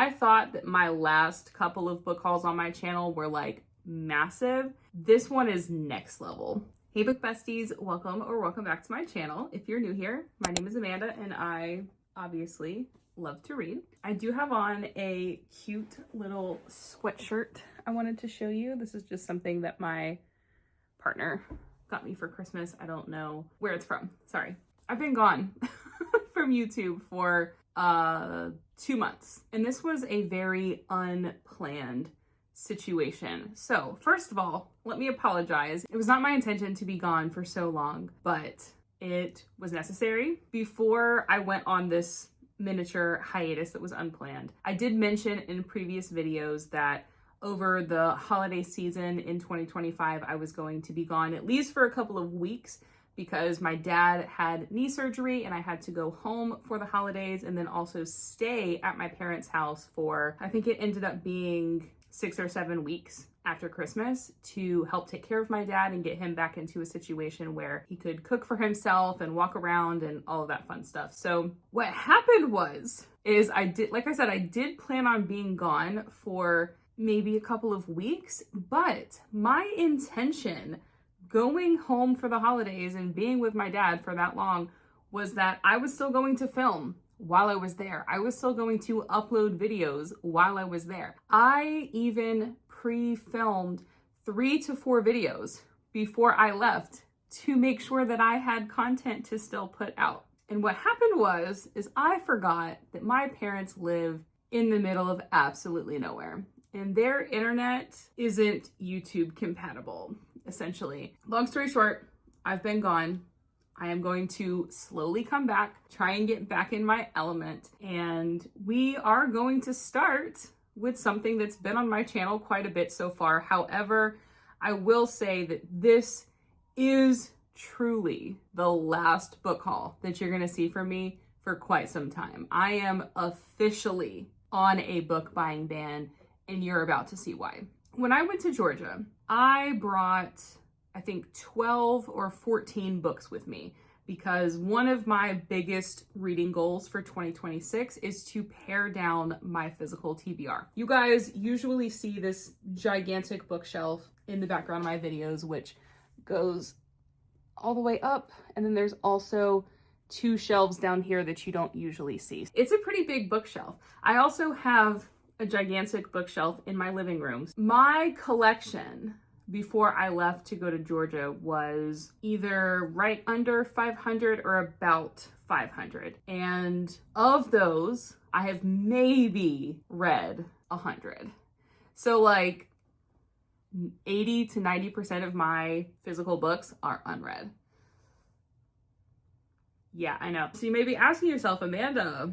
I thought that my last couple of book hauls on my channel were like massive. This one is next level. Hey book besties, welcome back to my channel. If you're new here, my name is Amanda and I obviously love to read. I do have on a cute little sweatshirt I wanted to show you. This is just something that my partner got me for Christmas. I don't know where it's from. Sorry. I've been gone from YouTube for 2 months. And this was a very unplanned situation. So first of all, let me apologize. It was not my intention to be gone for so long, but it was necessary. Before I went on this miniature hiatus that was unplanned, I did mention in previous videos that over the holiday season in 2025, I was going to be gone at least for a couple of weeks because my dad had knee surgery and I had to go home for the holidays and then also stay at my parents' house for, I think it ended up being 6 or 7 weeks after Christmas to help take care of my dad and get him back into a situation where he could cook for himself and walk around and all of that fun stuff. So what happened is I did plan on being gone for maybe a couple of weeks, but my intention going home for the holidays and being with my dad for that long was that I was still going to film while I was there. I was still going to upload videos while I was there. I even pre-filmed 3 to 4 videos before I left to make sure that I had content to still put out. And what happened is I forgot that my parents live in the middle of absolutely nowhere. And their internet isn't YouTube compatible, essentially. Long story short, I've been gone. I am going to slowly come back, try and get back in my element. And we are going to start with something that's been on my channel quite a bit so far. However, I will say that this is truly the last book haul that you're gonna see from me for quite some time. I am officially on a book buying ban, and you're about to see why. When I went to Georgia, I brought, I think 12 or 14 books with me because one of my biggest reading goals for 2026 is to pare down my physical TBR. You guys usually see this gigantic bookshelf in the background of my videos, which goes all the way up. And then there's also 2 shelves down here that you don't usually see. It's a pretty big bookshelf. I also have a gigantic bookshelf in my living room. My collection before I left to go to Georgia was either right under 500 or about 500. And of those, I have maybe read 100. So like 80 to 90% of my physical books are unread. Yeah, I know. So you may be asking yourself, Amanda,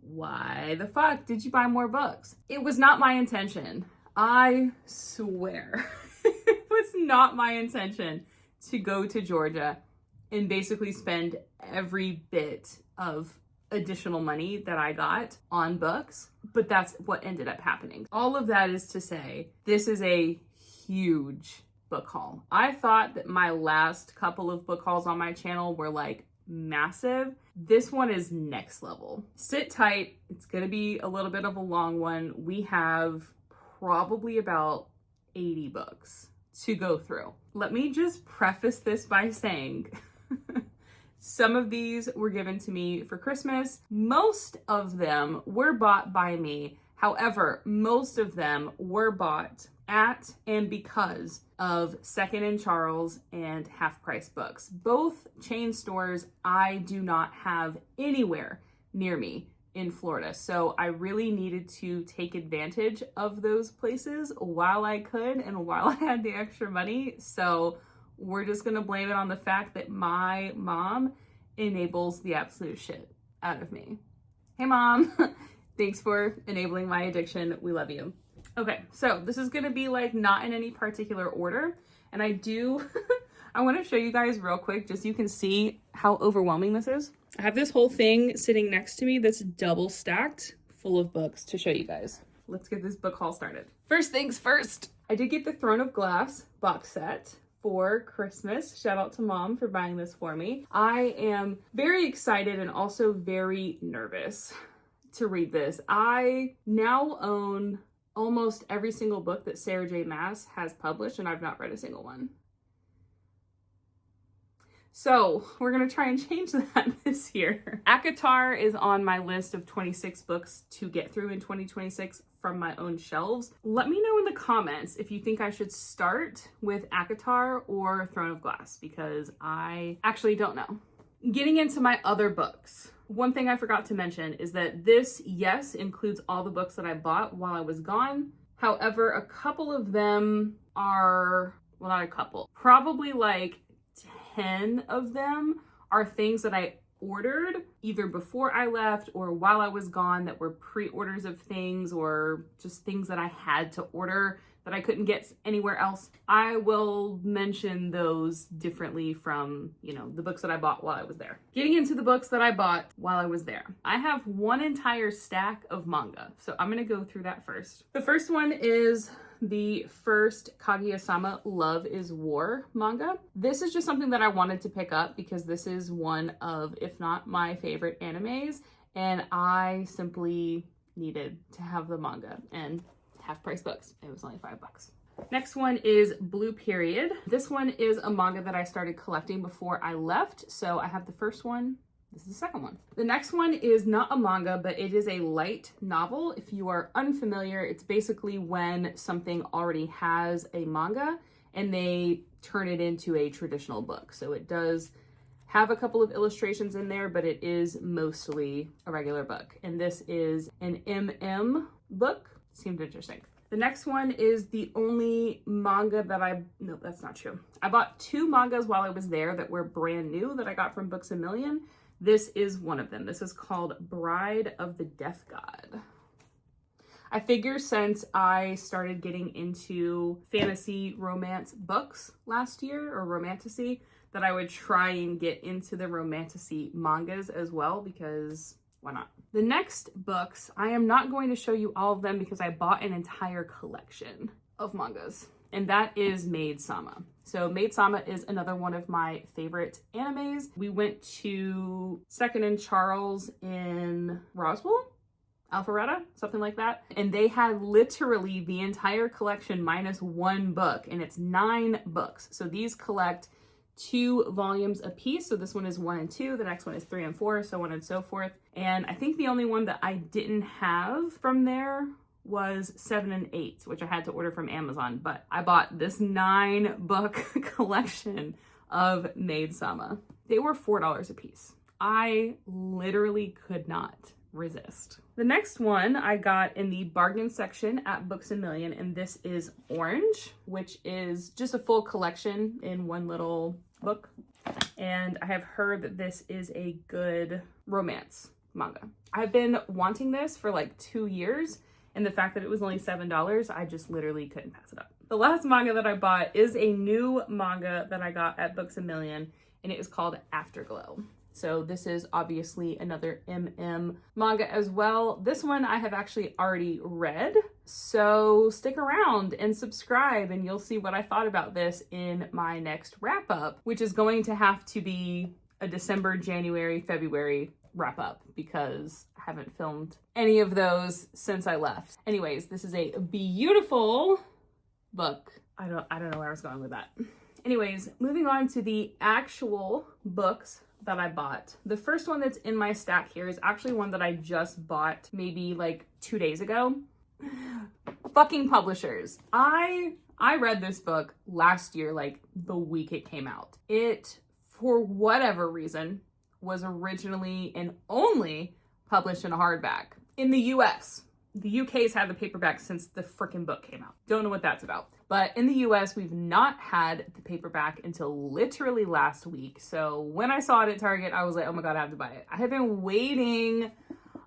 why the fuck did you buy more books? It was not my intention. I swear. It was not my intention to go to Georgia and basically spend every bit of additional money that I got on books, but that's what ended up happening. All of that is to say, this is a huge book haul. I thought that my last couple of book hauls on my channel were like massive. This one is next level. Sit tight. It's gonna be a little bit of a long one. We have probably about 80 books to go through. Let me just preface this by saying some of these were given to me for Christmas. Most of them were bought by me. However, most of them were bought at and because of Second and Charles and Half Price Books. Both chain stores I do not have anywhere near me in Florida. So I really needed to take advantage of those places while I could and while I had the extra money. So we're just gonna blame it on the fact that my mom enables the absolute shit out of me. Hey mom, thanks for enabling my addiction. We love you. Okay, so this is gonna be like not in any particular order. And I wanna show you guys real quick, just so you can see how overwhelming this is. I have this whole thing sitting next to me that's double stacked full of books to show you guys. Let's get this book haul started. First things first, I did get the Throne of Glass box set for Christmas. Shout out to mom for buying this for me. I am very excited and also very nervous to read this. I now own almost every single book that Sarah J. Maas has published, and I've not read a single one. So we're gonna try and change that this year. ACOTAR is on my list of 26 books to get through in 2026 from my own shelves. Let me know in the comments if you think I should start with ACOTAR or Throne of Glass, because I actually don't know. Getting into my other books. One thing I forgot to mention is that this, yes, includes all the books that I bought while I was gone. However, a couple of them are, well, not a couple, probably like 10 of them are things that I ordered either before I left or while I was gone that were pre-orders of things or just things that I had to order that I couldn't get anywhere else. I will mention those differently from, you know, the books that I bought while I was there. Getting into the books that I bought while I was there. I have one entire stack of manga, so I'm gonna go through that first. The first one is the first Kaguya-sama Love is War manga. This is just something that I wanted to pick up because this is one of, if not my favorite animes, and I simply needed to have the manga and half-price books. It was only $5. Next one is Blue Period. This one is a manga that I started collecting before I left, so I have the first one. This is the second one. The next one is not a manga, but it is a light novel. If you are unfamiliar, it's basically when something already has a manga and they turn it into a traditional book. So it does have a couple of illustrations in there, but it is mostly a regular book. And this is an MM book. Seemed interesting. The next one is the only manga that no, that's not true. I bought 2 mangas while I was there that were brand new that I got from Books A Million. This is one of them. This is called Bride of the Death God. I figure since I started getting into fantasy romance books last year, or romantasy, that I would try and get into the romantasy mangas as well, because why not? The next books, I am not going to show you all of them because I bought an entire collection of mangas, and that is Maid-sama. So Maid-sama is another one of my favorite animes. We went to Second and Charles in Roswell, Alpharetta, something like that. And they had literally the entire collection minus one book, and it's 9 books. So these collect 2 volumes a piece. So this one is 1 and 2, the next one is 3 and 4, so on and so forth. And I think the only one that I didn't have from there was 7 and 8, which I had to order from Amazon, but I bought this 9 book collection of Maid-sama. They were $4 a piece. I literally could not resist. The next one I got in the bargain section at Books A Million, and this is Orange, which is just a full collection in one little book. And I have heard that this is a good romance manga. I've been wanting this for like 2 years, and the fact that it was only $7, I just literally couldn't pass it up. The last manga that I bought is a new manga that I got at Books A Million, and it is called Afterglow. So this is obviously another MM manga as well. This one I have actually already read, so stick around and subscribe and you'll see what I thought about this in my next wrap up, which is going to have to be a December, January, February wrap up because I haven't filmed any of those since I left. Anyways, this is a beautiful book. I don't know where I was going with that. Anyways, moving on to the actual books that I bought. The first one that's in my stack here is actually one that I just bought maybe like 2 days ago. Fucking publishers. I read this book last year, like the week it came out. It, for whatever reason, was originally and only published in a hardback in the US. The UK's had the paperback since the frickin' book came out. Don't know what that's about. But in the US, we've not had the paperback until literally last week. So when I saw it at Target, I was like, oh my God, I have to buy it. I have been waiting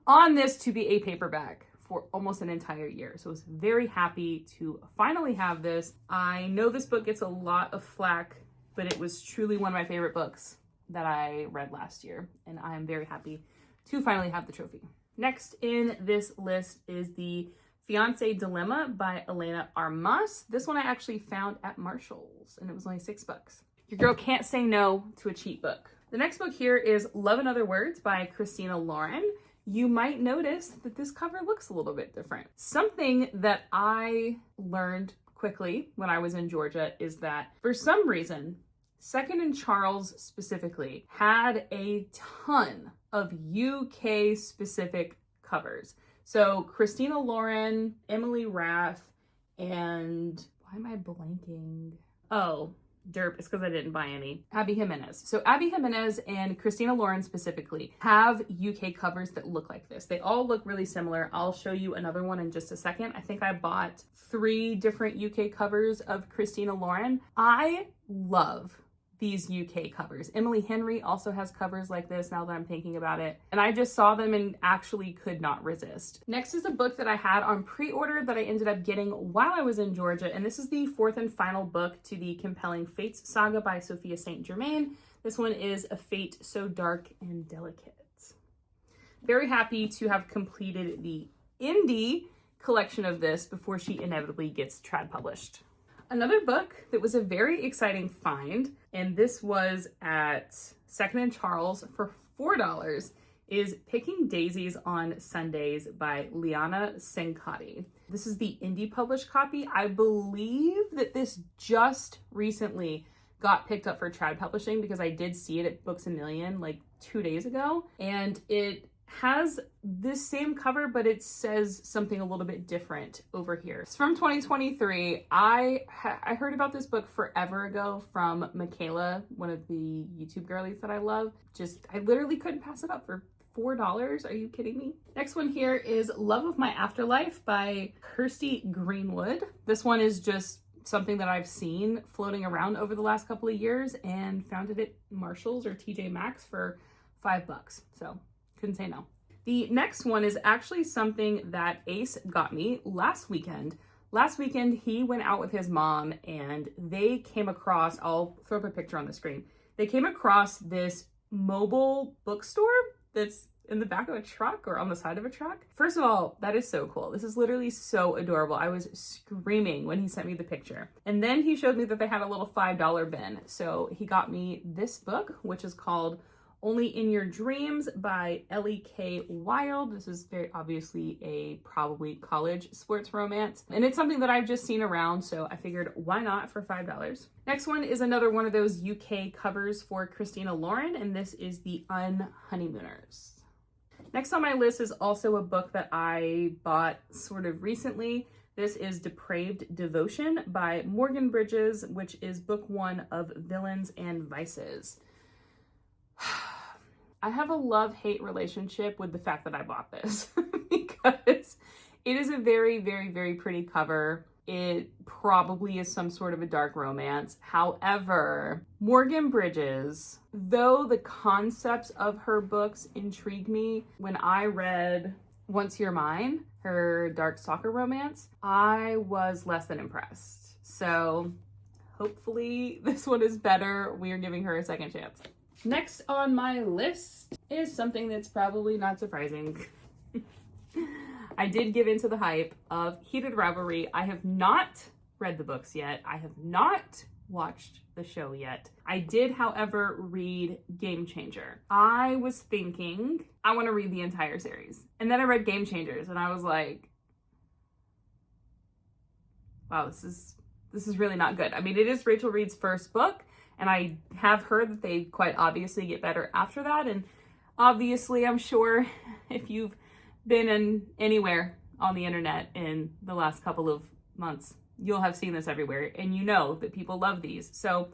on this to be a paperback for almost an entire year. So I was very happy to finally have this. I know this book gets a lot of flack, but it was truly one of my favorite books that I read last year. And I am very happy to finally have the trophy. Next in this list is the Fiancé Dilemma by Elena Armas. This one I actually found at Marshall's and it was only $6. Your girl can't say no to a cheap book. The next book here is Love and Other Words by Christina Lauren. you might notice that this cover looks a little bit different. Something that I learned quickly when I was in Georgia is that for some reason, Second and Charles specifically had a ton of UK specific covers. So Christina Lauren, Emily Rath, and why am I blanking? Oh, derp, it's because I didn't buy any. Abby Jimenez. So Abby Jimenez and Christina Lauren specifically have UK covers that look like this. They all look really similar. I'll show you another one in just a second. I think I bought 3 different UK covers of Christina Lauren. I love these UK covers. Emily Henry also has covers like this now that I'm thinking about it. And I just saw them and actually could not resist. Next is a book that I had on pre-order that I ended up getting while I was in Georgia. And this is the 4th and final book to the compelling Fates saga by Sophia St. Germain. This one is A Fate So Dark and Delicate. Very happy to have completed the indie collection of this before she inevitably gets trad published. Another book that was a very exciting find, and this was at Second and Charles for $4, is Picking Daisies on Sundays by Liana Senkati. This is the indie published copy. I believe that this just recently got picked up for trad publishing because I did see it at Books A Million like 2 days ago, and it has this same cover, but it says something a little bit different over here. It's from 2023. I heard about this book forever ago from Michaela, one of the YouTube girlies that I love. I literally couldn't pass it up for $4. Are you kidding me? Next one here is Love of My Afterlife by Kirsty Greenwood. This one is just something that I've seen floating around over the last couple of years and found it at Marshall's or TJ Maxx for $5. So couldn't say no. The next one is actually something that Ace got me last weekend. Last weekend, he went out with his mom and they came across, I'll throw up a picture on the screen. They came across this mobile bookstore that's in the back of a truck or on the side of a truck. First of all, that is so cool. This is literally so adorable. I was screaming when he sent me the picture. And then he showed me that they had a little $5 bin. So he got me this book, which is called Only in Your Dreams by Ellie K. Wild. This is very obviously a probably college sports romance. And it's something that I've just seen around, so I figured why not for $5. Next one is another one of those UK covers for Christina Lauren, and this is The Unhoneymooners. Next on my list is also a book that I bought sort of recently. This is Depraved Devotion by Morgan Bridges, which is book 1 of Villains and Vices. I have a love-hate relationship with the fact that I bought this because it is a very, very, very pretty cover. It probably is some sort of a dark romance. However, Morgan Bridges, though the concepts of her books intrigue me, when I read Once You're Mine, her dark stalker romance, I was less than impressed. So hopefully this one is better. We are giving her a second chance. Next on my list is something that's probably not surprising. I did give into the hype of Heated Rivalry. I have not read the books yet. I have not watched the show yet. I did, however, read Game Changer. I was thinking I want to read the entire series. And then I read Game Changers and I was like, wow, this is really not good. I mean, it is Rachel Reed's first book, and I have heard that they quite obviously get better after that. And obviously, I'm sure if you've been in anywhere on the internet in the last couple of months, you'll have seen this everywhere, and you know that people love these. So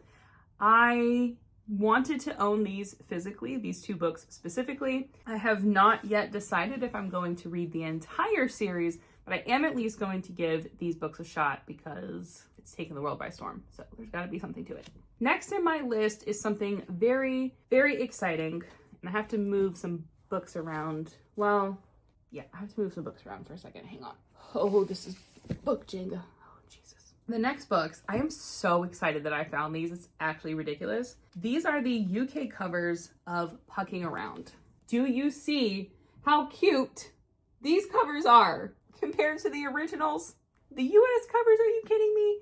I wanted to own these physically, these 2 books specifically. I have not yet decided if I'm going to read the entire series, but I am at least going to give these books a shot because it's taken the world by storm. So there's got to be something to it. Next in my list is something very, very exciting. And I have to move some books around. Well, yeah, I have to move some books around for a second. Hang on. Oh, this is book Jenga. Oh, Jesus. The next books, I am so excited that I found these. It's actually ridiculous. These are the UK covers of Pucking Around. Do you see how cute these covers are compared to the originals? The US covers, are you kidding me?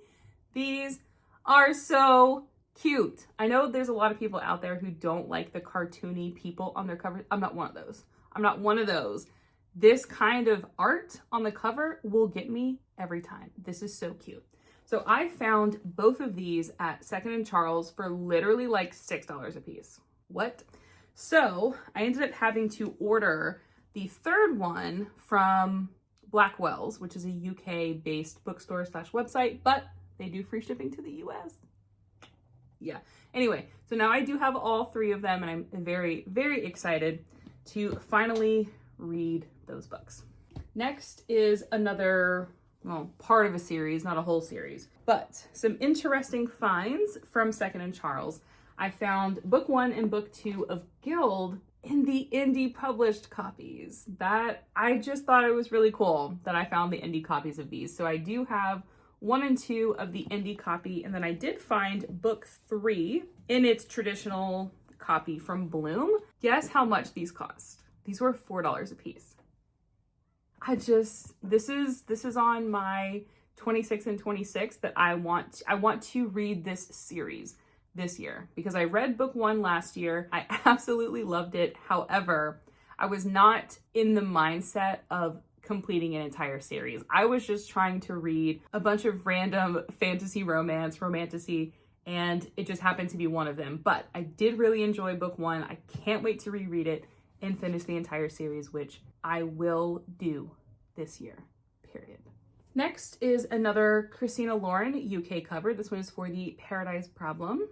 These are so cute. I know there's a lot of people out there who don't like the cartoony people on their covers. I'm not one of those. I'm not one of those. This kind of art on the cover will get me every time. This is so cute. So I found both of these at Second and Charles for literally like $6 a piece. What? So I ended up having to order the third one from Blackwell's, which is a UK-based bookstore / website, but they do free shipping to the US. Yeah. Anyway, so now I do have all three of them, and I'm very, very excited to finally read those books. Next is another, well, part of a series, not a whole series, but some interesting finds from Second and Charles. I found book 1 and book 2 of Guild in the indie published copies. That I just thought it was really cool that I found the indie copies of these. So I do have 1 and 2 of the indie copy, and then I did find book 3 in its traditional copy from Bloom. Guess how much these cost? These were $4 a piece. This is on my 26 and 26 that I want to read this series this year, because I read book 1 last year. I absolutely loved it. However, I was not in the mindset of completing an entire series. I was just trying to read a bunch of random fantasy romantasy, and it just happened to be one of them. But I did really enjoy book 1. I can't wait to reread it and finish the entire series, which I will do this year, period. Next is another Christina Lauren UK cover. This one is for the Paradise Problem.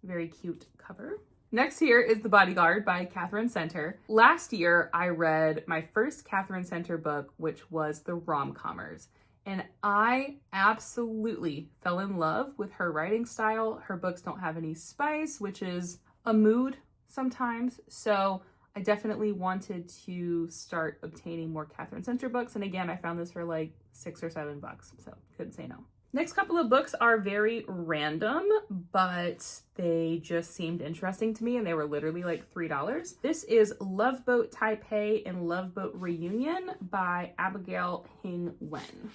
Very cute cover. Next here is The Bodyguard by Catherine Center. Last year, I read my first Catherine Center book, which was The Rom-Commers. And I absolutely fell in love with her writing style. Her books don't have any spice, which is a mood sometimes. So I definitely wanted to start obtaining more Catherine Center books. And again, I found this for like $6 or $7, so couldn't say no. Next couple of books are very random, but they just seemed interesting to me, and they were literally like $3. This is Love Boat Taipei and Love Boat Reunion by Abigail Hing Wen.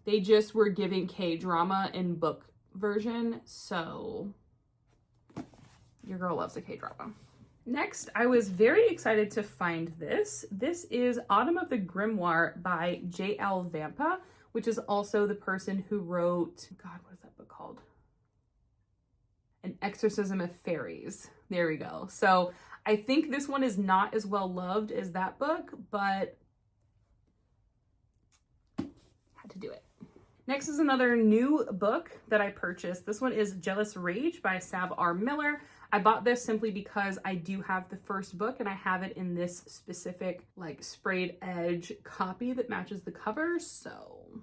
They just were giving K-drama in book version, so your girl loves a K-drama. Next, I was very excited to find this. This is Autumn of the Grimoire by J.L. Vampa, which is also the person who wrote, God, what is that book called? An Exorcism of Fairies. There we go. So I think this one is not as well loved as that book, but had to do it. Next is another new book that I purchased. This one is Jealous Rage by Sav R. Miller. I bought this simply because I do have the first book, and I have it in this specific like sprayed edge copy that matches the cover. So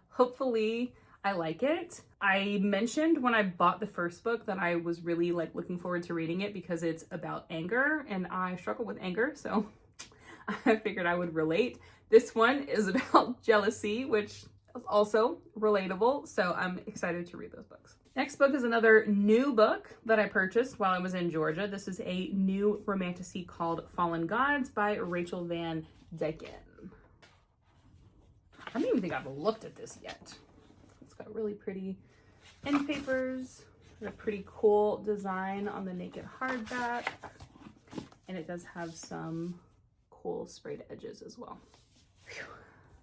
hopefully I like it. I mentioned when I bought the first book that I was really like looking forward to reading it because it's about anger, and I struggle with anger. So I figured I would relate. This one is about jealousy, which is also relatable. So I'm excited to read those books. Next book is another new book that I purchased while I was in Georgia. This is a new romantasy called Fallen Gods by Rachel Van Dyken. I don't even think I've looked at this yet. It's got really pretty end papers, a pretty cool design on the naked hardback, and it does have some cool sprayed edges as well. Whew.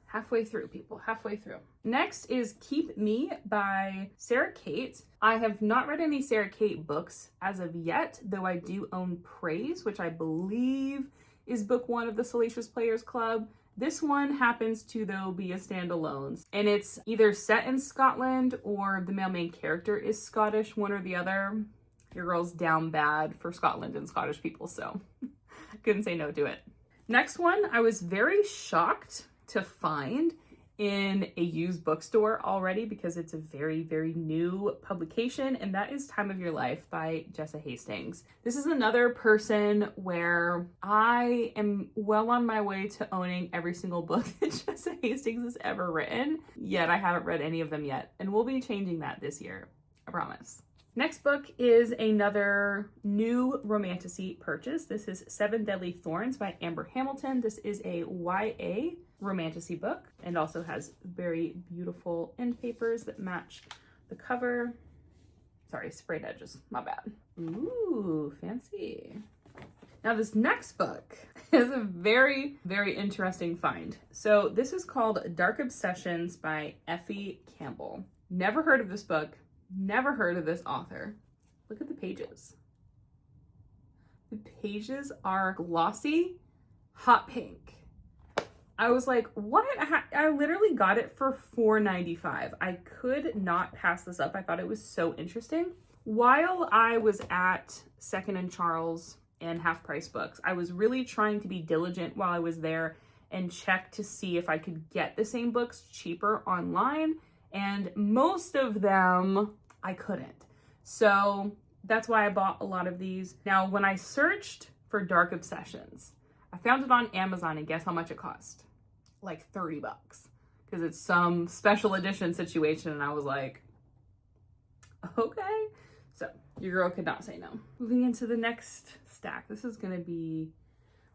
Halfway through, people, halfway through. Next is Keep Me by Sarah Kate. I have not read any Sarah Kate books as of yet, though I do own Praise, which I believe is book 1 of the Salacious Players Club. This one happens to, though, be a standalone, and it's either set in Scotland or the male main character is Scottish, one or the other. Your girl's down bad for Scotland and Scottish people, so couldn't say no to it. Next one, I was very shocked to find in a used bookstore already because it's a very, very new publication, and that is Time of Your Life by Jessa Hastings. This is another person where I am well on my way to owning every single book that Jessa Hastings has ever written, yet I haven't read any of them yet, and we'll be changing that this year, I promise. Next book is another new romantasy purchase. This is Seven Deadly Thorns by Amber Hamilton. This is a YA romantasy book and also has very beautiful end papers that match the cover. Sorry, sprayed edges, my bad. Ooh, fancy. Now this next book is a very, very interesting find. So this is called Dark Obsessions by Effie Campbell. Never heard of this book, never heard of this author. Look at the pages. The pages are glossy, hot pink. I was like, what? I literally got it for $4.95. I could not pass this up. I thought it was so interesting. While I was at Second and Charles and Half Price Books, I was really trying to be diligent while I was there and check to see if I could get the same books cheaper online. And most of them I couldn't. So that's why I bought a lot of these. Now, when I searched for Dark Obsessions, I found it on Amazon, and guess how much it cost? Like 30 bucks. Because it's some special edition situation, and I was like, okay. So your girl could not say no. Moving into the next stack. This is gonna be,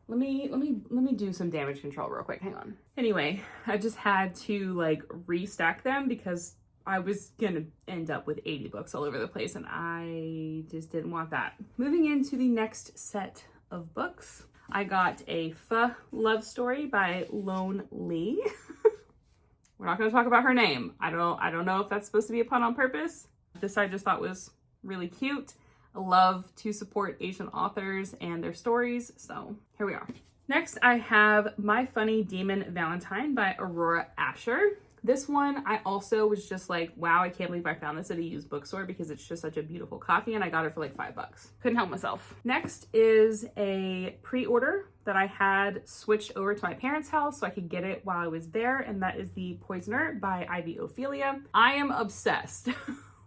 let me do some damage control real quick. Hang on. Anyway, I just had to like restack them because I was gonna end up with 80 books all over the place, and I just didn't want that. Moving into the next set of books, I got a love story by Lone Lee. We're not gonna talk about her name. I don't know if that's supposed to be a pun on purpose. This I just thought was really cute. I love to support Asian authors and their stories, so here we are. Next, I have My Funny Demon Valentine by Aurora Asher. This one, I also was just like, wow, I can't believe I found this at a used bookstore because it's just such a beautiful copy, and I got it for like $5. Couldn't help myself. Next is a pre-order that I had switched over to my parents' house so I could get it while I was there, and that is The Poisoner by Ivy Ophelia. I am obsessed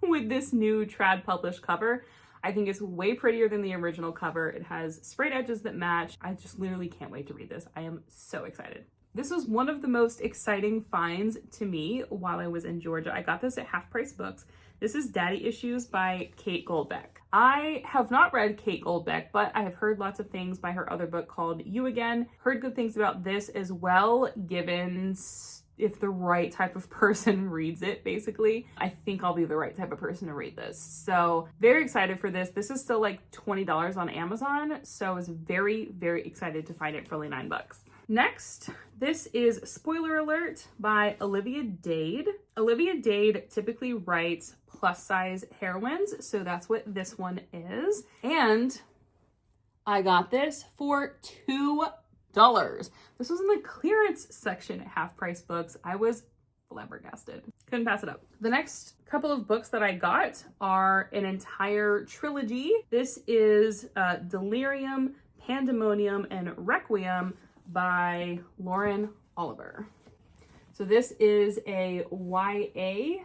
with this new trad published cover. I think it's way prettier than the original cover. It has sprayed edges that match. I just literally can't wait to read this. I am so excited. This was one of the most exciting finds to me while I was in Georgia. I got this at Half Price Books. This is Daddy Issues by Kate Goldbeck. I have not read Kate Goldbeck, but I have heard lots of things by her other book called You Again. Heard good things about this as well, given if the right type of person reads it, basically. I think I'll be the right type of person to read this. So very excited for this. This is still like $20 on Amazon, so I was very, very excited to find it for only $9. Next, this is Spoiler Alert by Olivia Dade. Olivia Dade typically writes plus size heroines, so that's what this one is. And I got this for $2. This was in the clearance section at Half Price Books. I was flabbergasted. Couldn't pass it up. The next couple of books that I got are an entire trilogy. This is Delirium, Pandemonium, and Requiem by Lauren Oliver. So this is a YA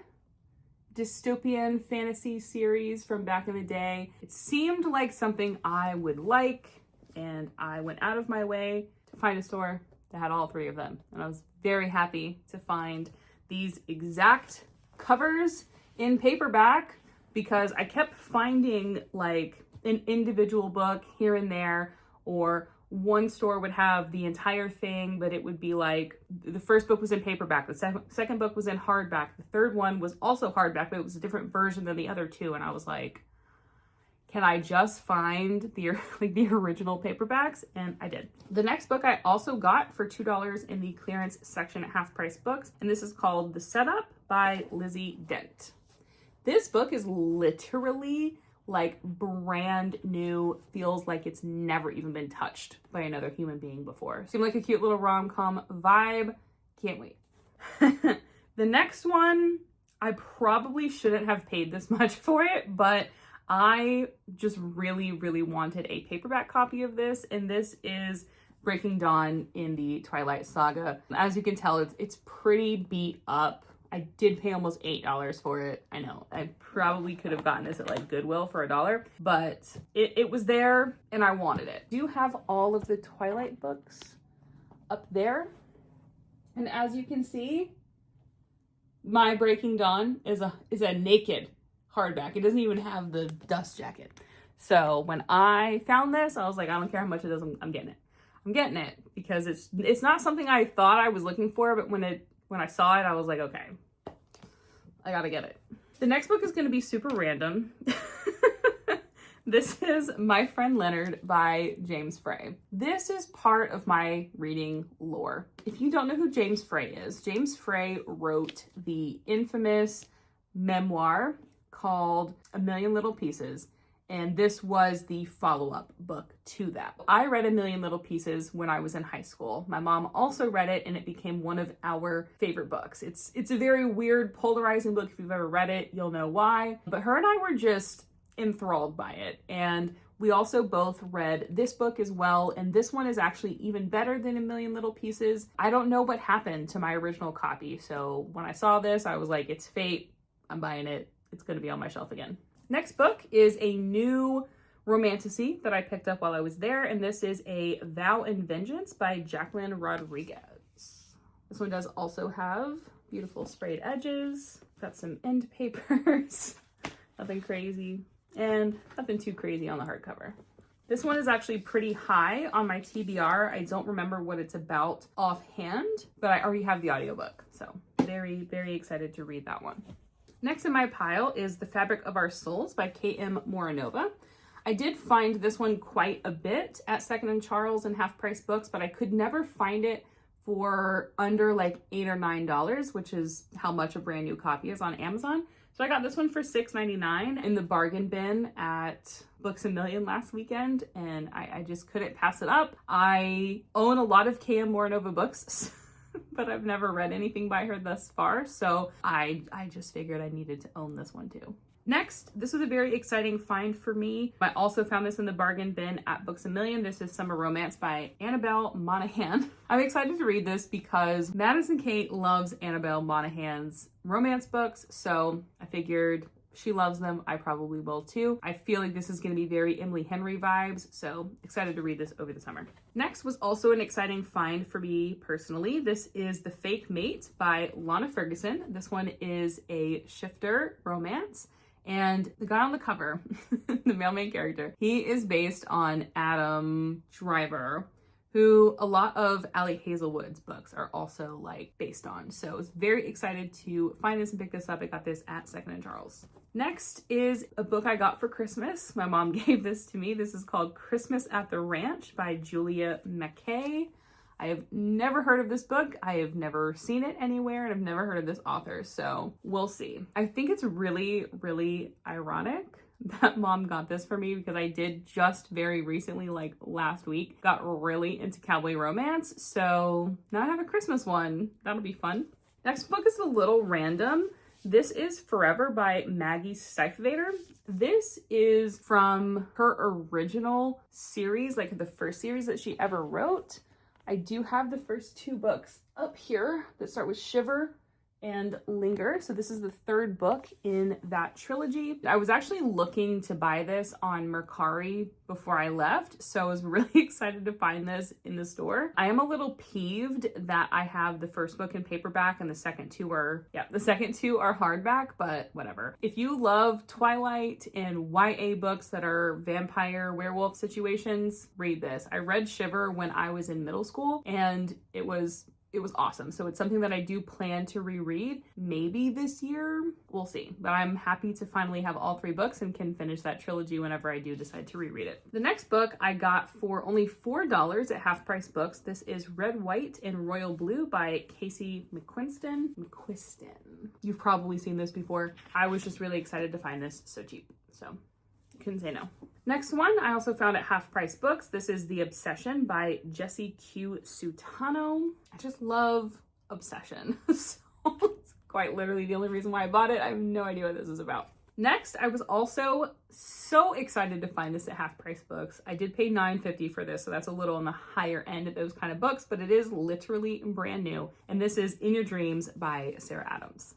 dystopian fantasy series from back in the day. It seemed like something I would like, and I went out of my way to find a store that had all three of them. And I was very happy to find these exact covers in paperback because I kept finding like an individual book here and there, or one store would have the entire thing, but it would be like the first book was in paperback, the second book was in hardback, the third one was also hardback, but it was a different version than the other two. And I was like, can I just find the original paperbacks? And I did. The next book I also got for $2 in the clearance section at Half Price Books, and this is called The Setup by Lizzie Dent. This book is literally like brand new, feels like it's never even been touched by another human being before. Seemed like a cute little rom-com vibe. Can't wait. The next one, I probably shouldn't have paid this much for it, but I just really, really wanted a paperback copy of this, and this is Breaking Dawn in the Twilight Saga. As you can tell, it's pretty beat up. I did pay almost $8 for it. I know, I probably could have gotten this at like Goodwill for $1, but it was there and I wanted it. I do have all of the Twilight books up there. And as you can see, my Breaking Dawn is a naked hardback. It doesn't even have the dust jacket. So when I found this, I was like, I don't care how much it is, I'm getting it. I'm getting it because it's not something I thought I was looking for, but when I saw it, I was like, okay, I gotta get it. The next book is gonna be super random. This is My Friend Leonard by James Frey. This is part of my reading lore. If you don't know who James Frey is, James Frey wrote the infamous memoir called A Million Little Pieces, and this was the follow-up book to that. I read A Million Little Pieces when I was in high school. My mom also read it, and it became one of our favorite books. It's a very weird, polarizing book. If you've ever read it, you'll know why. But her and I were just enthralled by it, and we also both read this book as well, and this one is actually even better than A Million Little Pieces. I don't know what happened to my original copy, so when I saw this, I was like, it's fate. I'm buying it. It's going to be on my shelf again. Next book is a new romantasy that I picked up while I was there, and this is A Vow and Vengeance by Jacqueline Rodriguez. This one does also have beautiful sprayed edges, got some end papers, nothing crazy, and nothing too crazy on the hardcover. This one is actually pretty high on my TBR. I don't remember what it's about offhand, but I already have the audiobook, so very, very excited to read that one. Next in my pile is The Fabric of Our Souls by K.M. Morinova. I did find this one quite a bit at Second & Charles and Half Price Books, but I could never find it for under like $8 or $9, which is how much a brand new copy is on Amazon. So I got this one for $6.99 in the bargain bin at Books A Million last weekend, and I just couldn't pass it up. I own a lot of K.M. Morinova books, but I've never read anything by her thus far, so I just figured I needed to own this one too. Next, this was a very exciting find for me. I also found this in the bargain bin at Books A Million. This is Summer Romance by Annabelle Monaghan. I'm excited to read this because Madison Kate loves Annabelle Monaghan's romance books, so I figured she loves them, I probably will too. I feel like this is going to be very Emily Henry vibes, so excited to read this over the summer. Next was also an exciting find for me personally. This is The Fake Mate by Lana Ferguson. This one is a shifter romance. And the guy on the cover, the male main character, he is based on Adam Driver, who a lot of Ali Hazelwood's books are also like based on. So I was very excited to find this and pick this up. I got this at Second & Charles. Next is a book I got for Christmas. My mom gave this to me. This is called Christmas at the Ranch by Julia McKay. I have never heard of this book. I have never seen it anywhere, and I've never heard of this author, so we'll see. I think it's really, really ironic that mom got this for me because I did just very recently, like last week, got really into cowboy romance, so now I have a Christmas one. That'll be fun. Next book is a little random. This is Forever by Maggie Stiefvater. This is from her original series, like the first series that she ever wrote. I do have the first two books up here that start with Shiver and Linger. So this is the third book in that trilogy. I was actually looking to buy this on Mercari before I left, so I was really excited to find this in the store. I am a little peeved that I have the first book in paperback and the second two are hardback, but whatever. If you love Twilight and YA books that are vampire werewolf situations, read this. I read Shiver when I was in middle school, and it was awesome. So it's something that I do plan to reread maybe this year. We'll see. But I'm happy to finally have all three books and can finish that trilogy whenever I do decide to reread it. The next book I got for only $4 at Half Price Books. This is Red, White, and Royal Blue by Casey McQuiston. You've probably seen this before. I was just really excited to find this so cheap. So couldn't say no. Next one I also found at Half Price Books. This is The Obsession by Jessie Q. Sutano. I just love Obsession. So it's quite literally the only reason why I bought it. I have no idea what this is about. Next, I was also so excited to find this at Half Price Books. I did pay $9.50 for this, so that's a little on the higher end of those kind of books, but it is literally brand new. And this is In Your Dreams by Sarah Adams.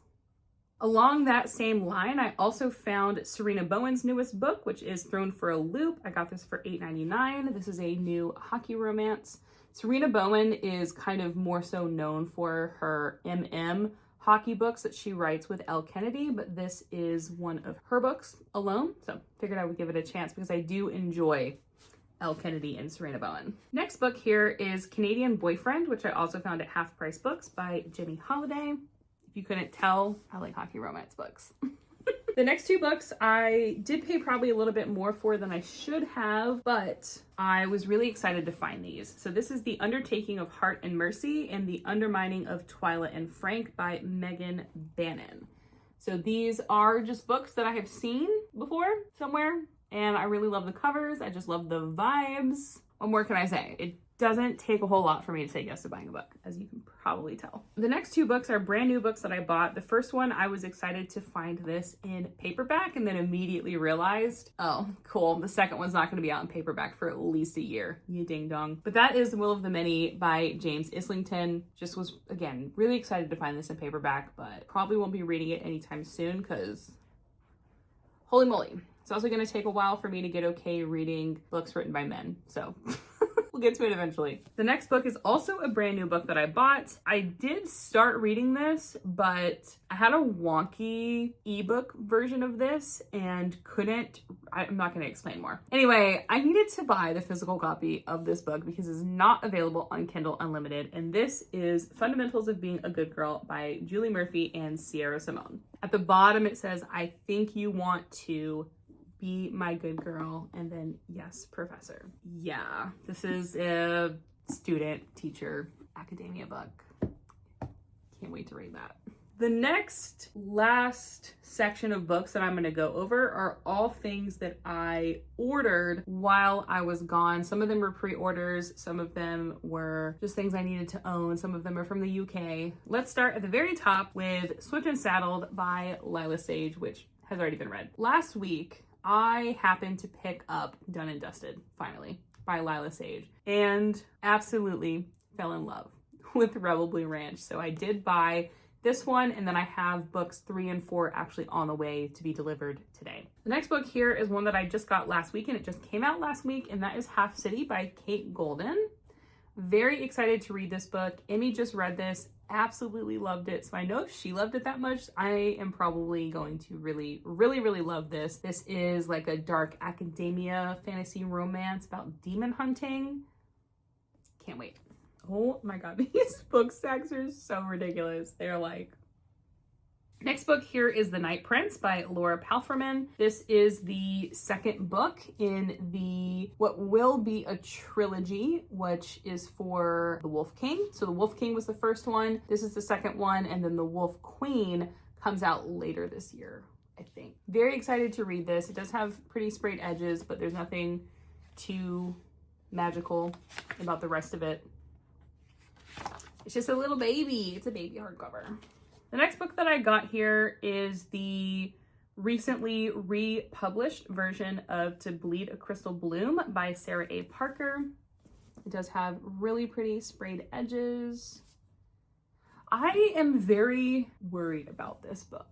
Along that same line, I also found Serena Bowen's newest book, which is Thrown for a Loop. I got this for $8.99. This is a new hockey romance. Serena Bowen is kind of more so known for her hockey books that she writes with Elle Kennedy, but this is one of her books alone. So figured I would give it a chance because I do enjoy Elle Kennedy and Serena Bowen. Next book here is Canadian Boyfriend, which I also found at Half Price Books by Jenny Holiday. If you couldn't tell, I like hockey romance books. The next two books I did pay probably a little bit more for than I should have, but I was really excited to find these. So this is The Undertaking of Heart and Mercy and The Undermining of Twyla and Frank by Megan Bannon. So these are just books that I have seen before somewhere, and I really love the covers. I just love the vibes. What more can I say? It doesn't take a whole lot for me to say yes to buying a book, as you can probably tell. The next two books are brand new books that I bought. The first one, I was excited to find this in paperback and then immediately realized, oh, cool, the second one's not gonna be out in paperback for at least a year, you ding dong. But that is The Will of the Many by James Islington. Just was, again, really excited to find this in paperback, but probably won't be reading it anytime soon because holy moly. It's also gonna take a while for me to get okay reading books written by men, so. We'll get to it eventually. The next book is also a brand new book that I bought. I did start reading this, but I had a wonky ebook version of this and I'm not going to explain more. Anyway, I needed to buy the physical copy of this book because it's not available on Kindle Unlimited. And this is Fundamentals of Being a Good Girl by Julie Murphy and Sierra Simone. At the bottom, it says, I think you want to be my good girl, and then yes, professor. Yeah, this is a student, teacher, academia book. Can't wait to read that. The last section of books that I'm gonna go over are all things that I ordered while I was gone. Some of them were pre-orders, some of them were just things I needed to own, some of them are from the UK. Let's start at the very top with Swift and Saddled by Lila Sage, which has already been read. Last week, I happened to pick up Done and Dusted, finally, by Lila Sage, and absolutely fell in love with Rebel Blue Ranch. So I did buy this one, and then I have books 3 and 4 actually on the way to be delivered today. The next book here is one that I just got last week, and it just came out last week, and that is Half City by Kate Golden. Very excited to read this book. Emmy just read this, absolutely loved it. So I know if she loved it that much, I am probably going to really, really, really love this. This is like a dark academia fantasy romance about demon hunting. Can't wait. Oh my God, these book stacks are so ridiculous. They're like... Next book here is The Night Prince by Laura Palfreman. This is the second book in the what will be a trilogy, which is for The Wolf King. So The Wolf King was the first one. This is the second one, and then The Wolf Queen comes out later this year, I think. Very excited to read this. It does have pretty sprayed edges, but there's nothing too magical about the rest of it. It's just a little baby. It's a baby hardcover. The next book that I got here is the recently republished version of To Bleed a Crystal Bloom by Sarah A. Parker. It does have really pretty sprayed edges. I am very worried about this book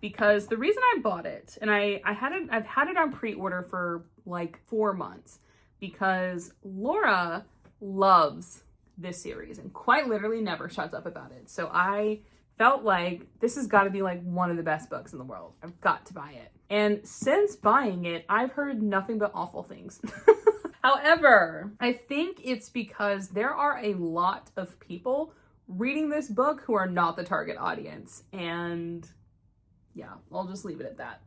because the reason I bought it, and I've had it on pre-order for like 4 months because Laura loves this series and quite literally never shuts up about it. So I felt like this has got to be like one of the best books in the world. I've got to buy it. And since buying it, I've heard nothing but awful things. However, I think it's because there are a lot of people reading this book who are not the target audience. And yeah, I'll just leave it at that.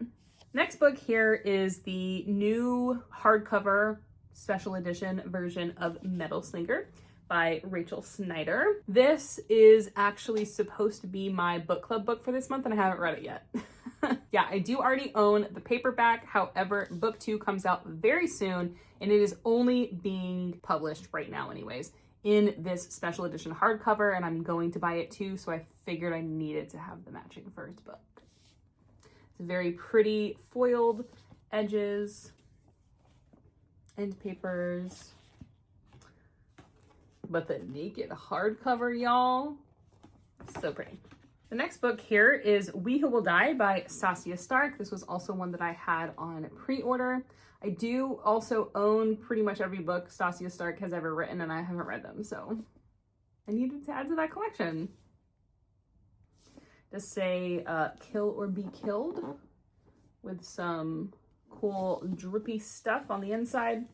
Next book here is the new hardcover special edition version of Metal Slinger by Rachel Snyder. This is actually supposed to be my book club book for this month, and I haven't read it yet. Yeah, I do already own the paperback. However, book 2 comes out very soon, and it is only being published right now anyways in this special edition hardcover, and I'm going to buy it too, so I figured I needed to have the matching first book. It's very pretty foiled edges, end papers. But the naked hardcover, y'all, so pretty. The next book here is We Who Will Die by Saskia Stark. This was also one that I had on pre-order. I do also own pretty much every book Saskia Stark has ever written, and I haven't read them, so I needed to add to that collection. Just say Kill or Be Killed with some cool drippy stuff on the inside.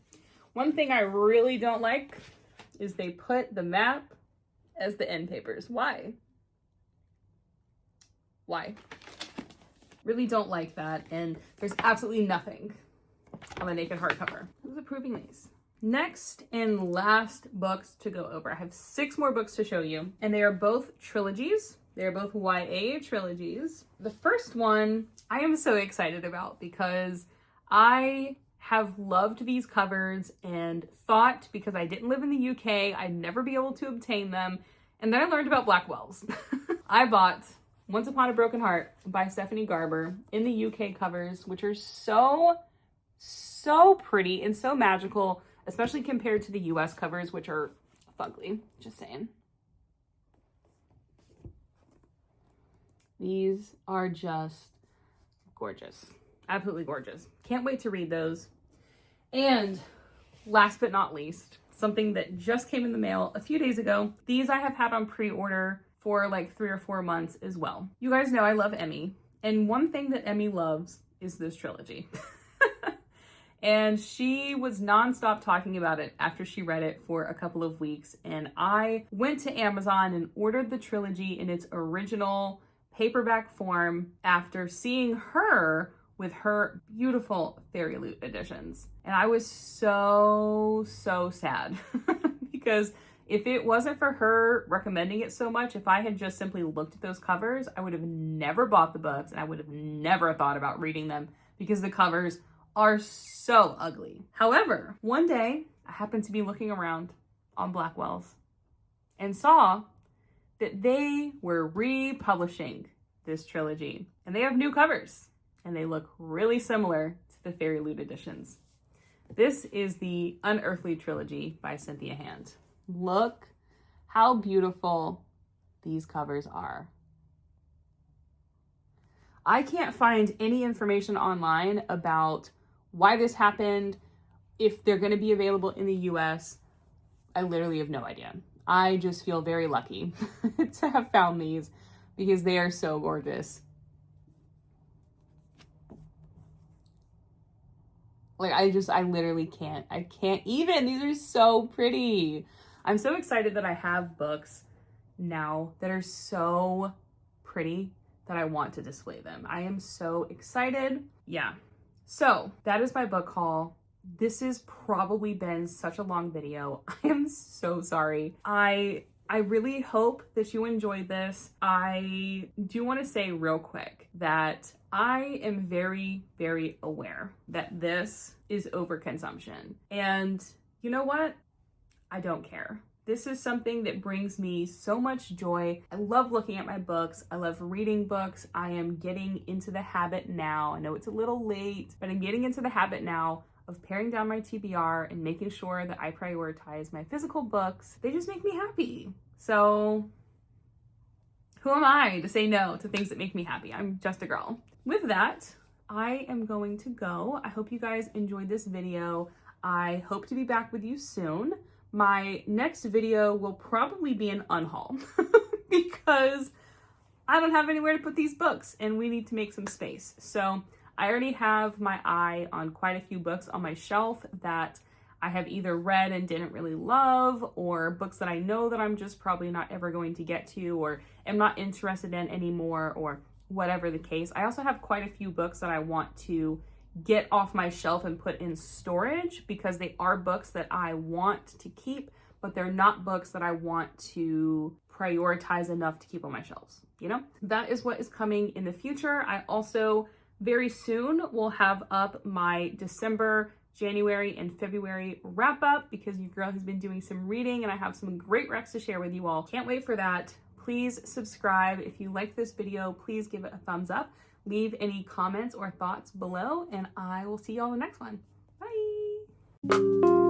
One thing I really don't like is they put the map as the end papers. Why? Why? Really don't like that. And there's absolutely nothing on the naked hardcover. Who's approving these? Next and last books to go over. I have 6 more books to show you, and they are both trilogies. They are both YA trilogies. The first one I am so excited about because I have loved these covers and thought, because I didn't live in the UK, I'd never be able to obtain them. And then I learned about Blackwell's. I bought Once Upon a Broken Heart by Stephanie Garber in the UK covers, which are so pretty and so magical, especially compared to the US covers, which are fugly, just saying. These are just gorgeous, absolutely gorgeous. Can't wait to read those. And last but not least, something that just came in the mail a few days ago. These I have had on pre-order for like 3 or 4 months as well. You guys know I love Emmy, and one thing that Emmy loves is this trilogy. And she was nonstop talking about it after she read it for a couple of weeks. And I went to Amazon and ordered the trilogy in its original paperback form after seeing her with her beautiful Fairy Loot editions. And I was so sad because if it wasn't for her recommending it so much, if I had just simply looked at those covers, I would have never bought the books and I would have never thought about reading them because the covers are so ugly. However, one day I happened to be looking around on Blackwell's and saw that they were republishing this trilogy, and they have new covers and they look really similar to the Fairy Loot editions. This is the Unearthly trilogy by Cynthia Hand. Look how beautiful these covers are. I can't find any information online about why this happened, if they're going to be available in the US. I literally have no idea. I just feel very lucky to have found these because they are so gorgeous. Like, I literally can't. I can't even. These are so pretty. I'm so excited that I have books now that are so pretty that I want to display them. I am so excited. Yeah. So that is my book haul. This has probably been such a long video. I am so sorry. I really hope that you enjoyed this. I do want to say real quick that I am very aware that this is overconsumption. And you know what? I don't care. This is something that brings me so much joy. I love looking at my books. I love reading books. I am getting into the habit now. I know it's a little late, but I'm getting into the habit now of paring down my TBR and making sure that I prioritize my physical books. They just make me happy. So who am I to say no to things that make me happy? I'm just a girl. With that, I am going to go. I hope you guys enjoyed this video. I hope to be back with you soon. My next video will probably be an unhaul because I don't have anywhere to put these books and we need to make some space. So I already have my eye on quite a few books on my shelf that I have either read and didn't really love, or books that I know that I'm just probably not ever going to get to or am not interested in anymore, or whatever the case. I also have quite a few books that I want to get off my shelf and put in storage because they are books that I want to keep, but they're not books that I want to prioritize enough to keep on my shelves, you know? That is what is coming in the future. I also very soon will have up my December, January, and February wrap up because your girl has been doing some reading and I have some great recs to share with you all. Can't wait for that. Please subscribe. If you like this video, please give it a thumbs up. Leave any comments or thoughts below, and I will see you all in the next one. Bye.